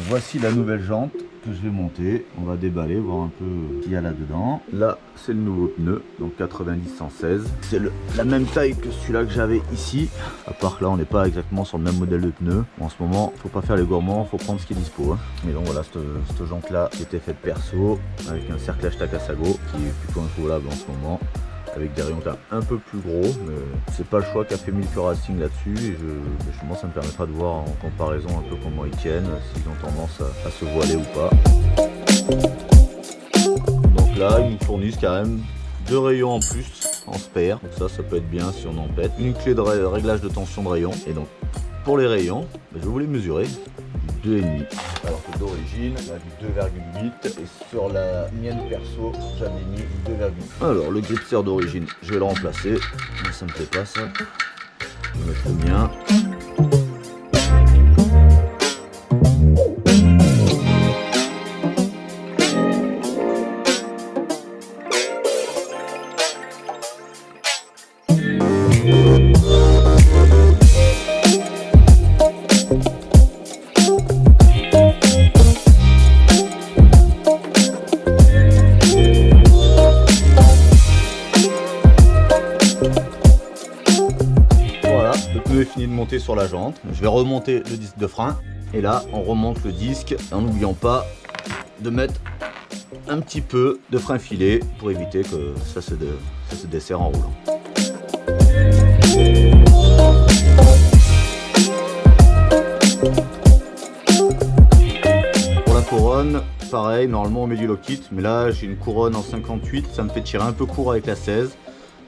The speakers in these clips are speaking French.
voici la nouvelle jante que je vais monter. On va déballer, voir un peu ce qu'il y a là-dedans. Là, c'est le nouveau pneu, donc 90-116. C'est la même taille que celui-là que j'avais ici. À part que là, on n'est pas exactement sur le même modèle de pneu. Bon, en ce moment, faut pas faire les gourmands, faut prendre ce qui est dispo. Hein. Mais donc voilà, cette jante-là qui était faite perso, avec un cerclage Takasago, qui est plutôt introuvable en ce moment. Avec des rayons un peu plus gros, mais c'est pas le choix qu'a fait Milk Racing là-dessus, et justement ça me permettra de voir en comparaison un peu comment ils tiennent, s'ils ont tendance à se voiler ou pas. Donc là ils nous fournissent quand même 2 rayons en plus en spare, donc ça peut être bien si on en pète. Une clé de réglage de tension de rayon, et donc pour les rayons, je vais vous les mesurer. 2,5, alors que d'origine on a du 2,8 et sur la mienne perso j'avais mis 2,8. Alors le grip serre d'origine je vais le remplacer, mais ça me plaît pas ça, je vais mettre le mien. Est fini de monter sur la jante. Je vais remonter le disque de frein et là on remonte le disque en n'oubliant pas de mettre un petit peu de frein filé pour éviter que ça se desserre en roulant. Pour la couronne, pareil, normalement on met du lock kit, mais là j'ai une couronne en 58, ça me fait tirer un peu court avec la 16.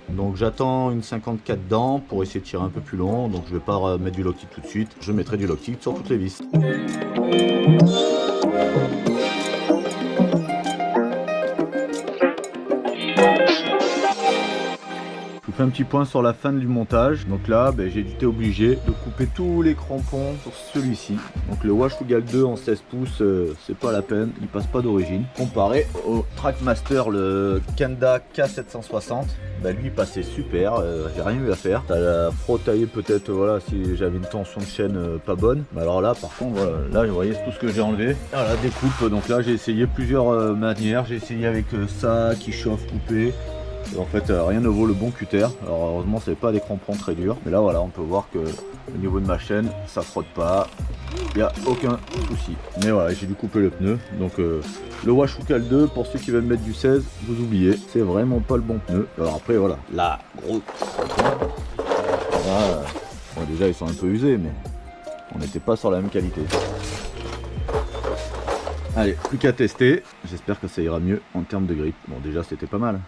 Donc j'attends une 54 dents pour essayer de tirer un peu plus long, donc je vais pas mettre du lock kit tout de suite, je mettrai du lock kit sur toutes les vis. Je vous fais un petit point sur la fin du montage. Donc là j'ai été obligé de couper tous les crampons sur celui-ci. Donc le Washougal 2 en 16 pouces, c'est pas la peine, il passe pas d'origine. Comparé au Trackmaster, le Kenda K760, lui il passait super, j'ai rien eu à faire. T'as la frottailler peut-être, voilà, si j'avais une tension de chaîne pas bonne. Mais alors là par contre, voilà, là vous voyez tout ce que j'ai enlevé. Voilà, découpe, donc là j'ai essayé plusieurs manières. J'ai essayé avec ça qui chauffe coupé. Et en fait rien ne vaut le bon cutter. Alors heureusement c'est pas des crampons très durs, mais là voilà, on peut voir que au niveau de ma chaîne ça frotte pas, il n'y a aucun souci. Mais voilà, j'ai dû couper le pneu. Donc le Washougal 2, pour ceux qui veulent mettre du 16, vous oubliez, c'est vraiment pas le bon pneu. Alors après voilà, la grosse bon, déjà ils sont un peu usés, mais on n'était pas sur la même qualité. Allez, plus qu'à tester, j'espère que ça ira mieux en termes de grip. Bon déjà c'était pas mal.